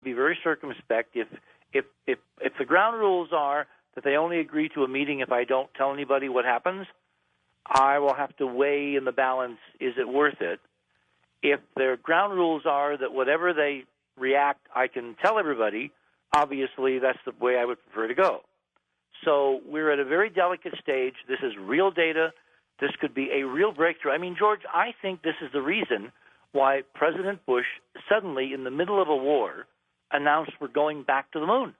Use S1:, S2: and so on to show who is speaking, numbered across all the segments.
S1: be very circumspect. If the ground rules are that they only agree to a meeting if I don't tell anybody what happens, I will have to weigh in the balance, is it worth it? If their ground rules are that whatever they react, I can tell everybody, obviously that's the way I would prefer to go. So we're at a very delicate stage. This is real data. This could be a real breakthrough. I mean, George, I think this is the reason why President Bush suddenly, in the middle of a war, announced we're going back to the moon.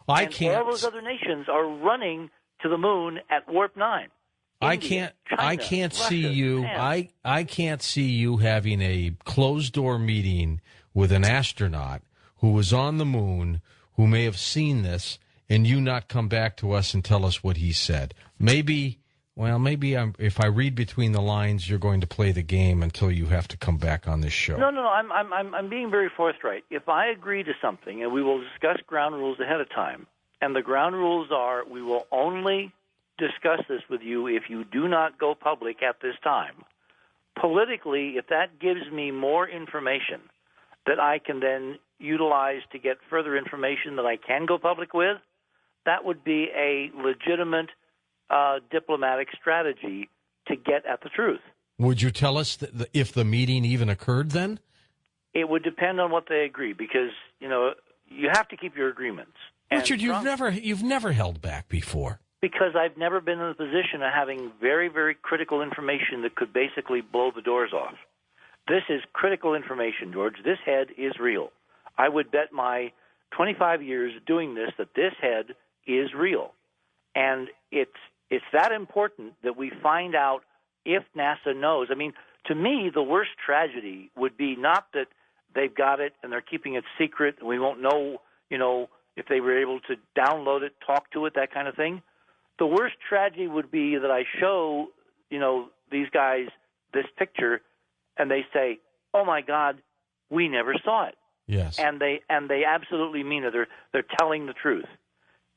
S1: All those other nations are running to the moon at Warp 9. India, China,
S2: I can't
S1: Russia,
S2: see you.
S1: Japan.
S2: I can't see you having a closed door meeting with an astronaut who was on the moon, who may have seen this, and you not come back to us and tell us what he said. Maybe if I read between the lines, you're going to play the game until you have to come back on this show.
S1: No. I'm being very forthright. If I agree to something, and we will discuss ground rules ahead of time, and the ground rules are we will only discuss this with you if you do not go public at this time. Politically, if that gives me more information that I can then utilize to get further information that I can go public with, that would be a legitimate diplomatic strategy to get at the truth.
S2: Would you tell us if the meeting even occurred then?
S1: It would depend on what they agree, because, you have to keep your agreements.
S2: Richard, you've never held back before.
S1: Because I've never been in the position of having very, very critical information that could basically blow the doors off. This is critical information, George. This head is real. I would bet my 25 years doing this that this head is real. And it's that important that we find out if NASA knows. I mean, to me, the worst tragedy would be not that they've got it and they're keeping it secret and we won't know, if they were able to download it, talk to it, that kind of thing. The worst tragedy would be that I show, these guys this picture, and they say, "Oh my God, we never saw it."
S2: Yes.
S1: And they absolutely mean it. They're telling the truth.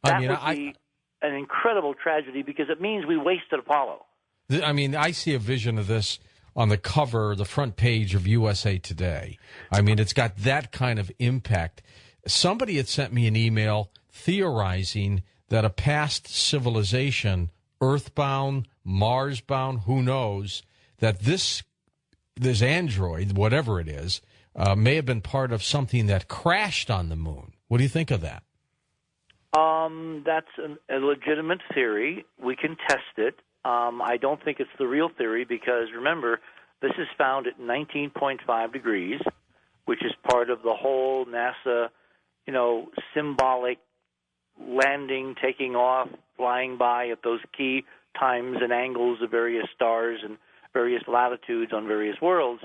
S1: That would be an incredible tragedy because it means we wasted Apollo.
S2: I see a vision of this on the cover, the front page of USA Today. It's got that kind of impact. Somebody had sent me an email theorizing that a past civilization, Earthbound, Marsbound, who knows, that this android, whatever it is, may have been part of something that crashed on the moon. What do you think of that?
S1: That's a legitimate theory. We can test it. I don't think it's the real theory because, remember, this is found at 19.5 degrees, which is part of the whole NASA, symbolic landing, taking off, flying by at those key times and angles of various stars and various latitudes on various worlds.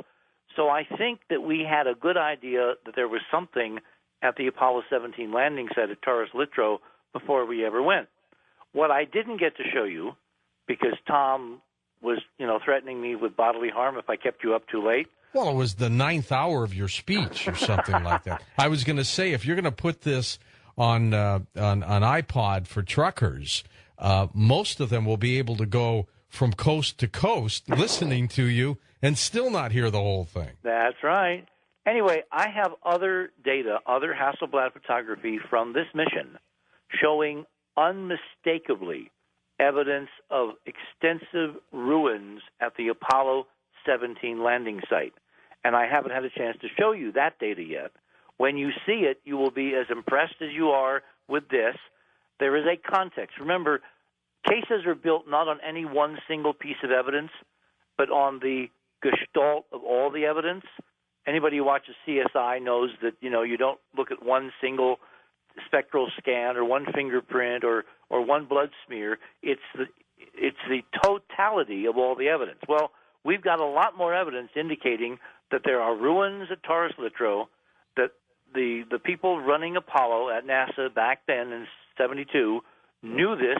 S1: So I think that we had a good idea that there was something at the Apollo 17 landing site at Taurus-Littrow before we ever went. What I didn't get to show you, because Tom was, threatening me with bodily harm if I kept you up too late.
S2: Well, it was the 9th hour of your speech or something like that. I was going to say, if you're going to put this on iPod for truckers, most of them will be able to go from coast to coast listening to you and still not hear the whole thing.
S1: That's right. Anyway, I have other data, other Hasselblad photography from this mission showing unmistakably evidence of extensive ruins at the Apollo 17 landing site. And I haven't had a chance to show you that data yet. When you see it, you will be as impressed as you are with this. There is a context. Remember, cases are built not on any one single piece of evidence, but on the gestalt of all the evidence. Anybody who watches CSI knows that, you don't look at one single spectral scan or one fingerprint or one blood smear. It's the totality of all the evidence. Well, we've got a lot more evidence indicating that there are ruins at Taurus-Littrow, that the people running Apollo at NASA back then in 72 knew this.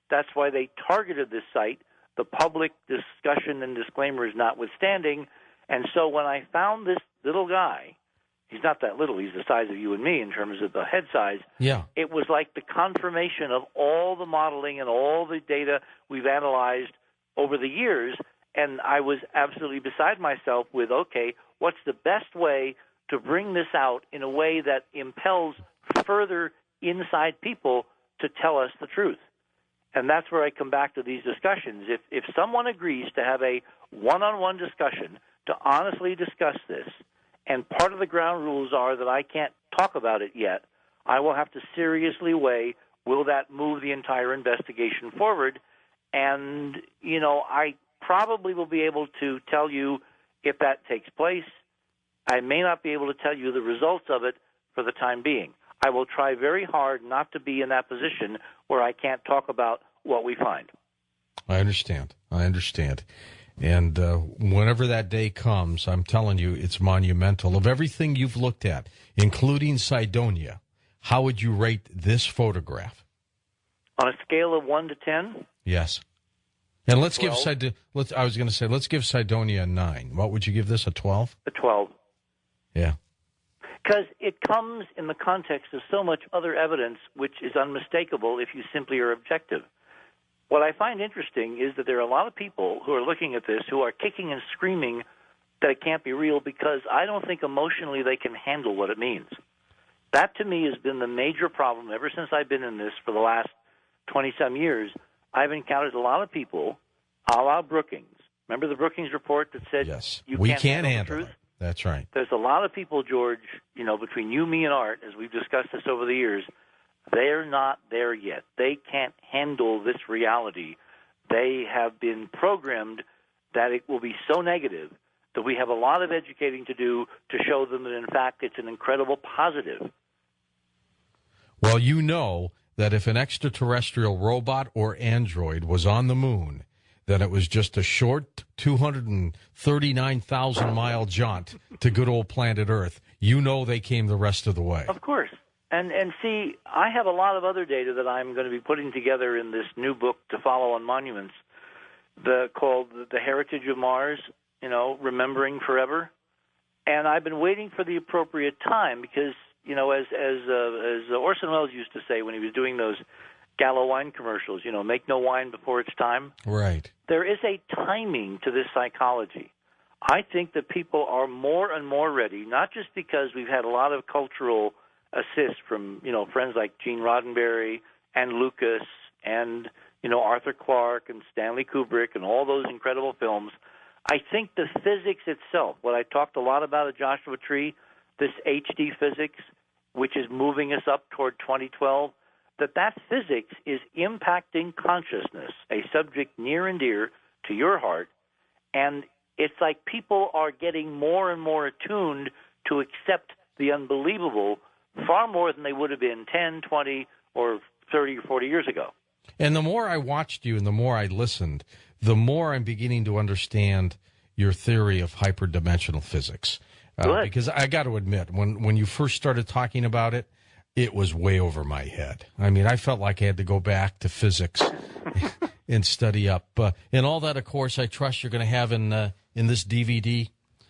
S1: That's why they targeted this site, the public discussion and disclaimers notwithstanding. And so when I found this little guy, he's not that little, he's the size of you and me in terms of the head size.
S2: Yeah.
S1: It was like the confirmation of all the modeling and all the data we've analyzed over the years. And I was absolutely beside myself with, okay, what's the best way to bring this out in a way that impels further inside people to tell us the truth. And that's where I come back to these discussions. If someone agrees to have a one-on-one discussion to honestly discuss this, and part of the ground rules are that I can't talk about it yet, I will have to seriously weigh, will that move the entire investigation forward? And, I probably will be able to tell you if that takes place. I may not be able to tell you the results of it for the time being. I will try very hard not to be in that position where I can't talk about what we find.
S2: I understand. And whenever that day comes, I'm telling you, it's monumental. Of everything you've looked at, including Cydonia, how would you rate this photograph?
S1: On a scale of 1 to 10?
S2: Yes. And let's
S1: 12.
S2: let's give Cydonia a 9. What would you give this, a 12?
S1: A 12.
S2: Yeah.
S1: Because it comes in the context of so much other evidence which is unmistakable if you simply are objective. What I find interesting is that there are a lot of people who are looking at this who are kicking and screaming that it can't be real because I don't think emotionally they can handle what it means. That, to me, has been the major problem ever since I've been in this for the last 20-some years. I've encountered a lot of people, a la Brookings. Remember the Brookings report that said
S2: yes,
S1: you
S2: we
S1: can't handle the
S2: handle
S1: truth?
S2: it. That's right.
S1: There's a lot of people, George, between you, me, and Art, as we've discussed this over the years, they're not there yet. They can't handle this reality. They have been programmed that it will be so negative that we have a lot of educating to do to show them that, in fact, it's an incredible positive.
S2: Well, you know that if an extraterrestrial robot or android was on the moon, then it was just a short 239,000-mile jaunt to good old planet Earth. You know they came the rest of the way.
S1: Of course. And see, I have a lot of other data that I'm going to be putting together in this new book to follow on monuments, called The Heritage of Mars, Remembering Forever. And I've been waiting for the appropriate time because, as Orson Welles used to say when he was doing those Gallo wine commercials, make no wine before it's time.
S2: Right.
S1: There is a timing to this psychology. I think that people are more and more ready, not just because we've had a lot of cultural assist from, friends like Gene Roddenberry and Lucas and, Arthur Clarke and Stanley Kubrick and all those incredible films. I think the physics itself, what I talked a lot about at Joshua Tree, this HD physics, which is moving us up toward 2012, that physics is impacting consciousness, a subject near and dear to your heart, and it's like people are getting more and more attuned to accept the unbelievable far more than they would have been 10, 20, or 30 or 40 years ago.
S2: And the more I watched you and the more I listened, the more I'm beginning to understand your theory of hyperdimensional physics. Because I got to admit, when you first started talking about it, it was way over my head. I mean, I felt like I had to go back to physics and study up. And all that, of course, I trust you're going to have in this DVD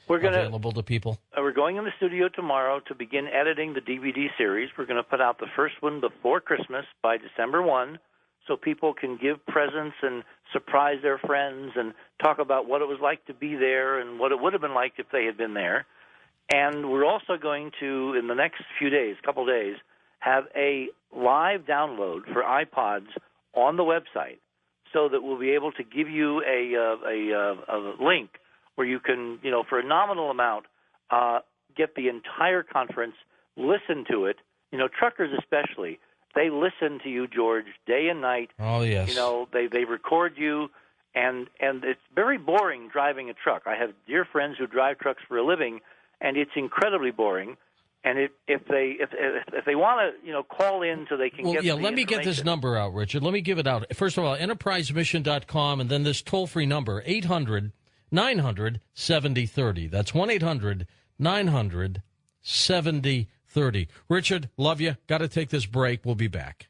S2: available to people.
S1: We're going in the studio tomorrow to begin editing the DVD series. We're going to put out the first one before Christmas by December 1 so people can give presents and surprise their friends and talk about what it was like to be there and what it would have been like if they had been there. And we're also going to, in the next few days, couple days, have a live download for iPods on the website so that we'll be able to give you a link where you can, for a nominal amount, get the entire conference, listen to it. Truckers especially, they listen to you, George, day and night.
S2: Oh, yes.
S1: They record you, and it's very boring driving a truck. I have dear friends who drive trucks for a living, and it's incredibly boring. And if they want to, call in so they can get the
S2: let me get this number out, Richard. Let me give it out. First of all, enterprisemission.com, and then this toll-free number, 800-900-7030. That's 1-800-900-7030. Richard, love you. Got to take this break. We'll be back.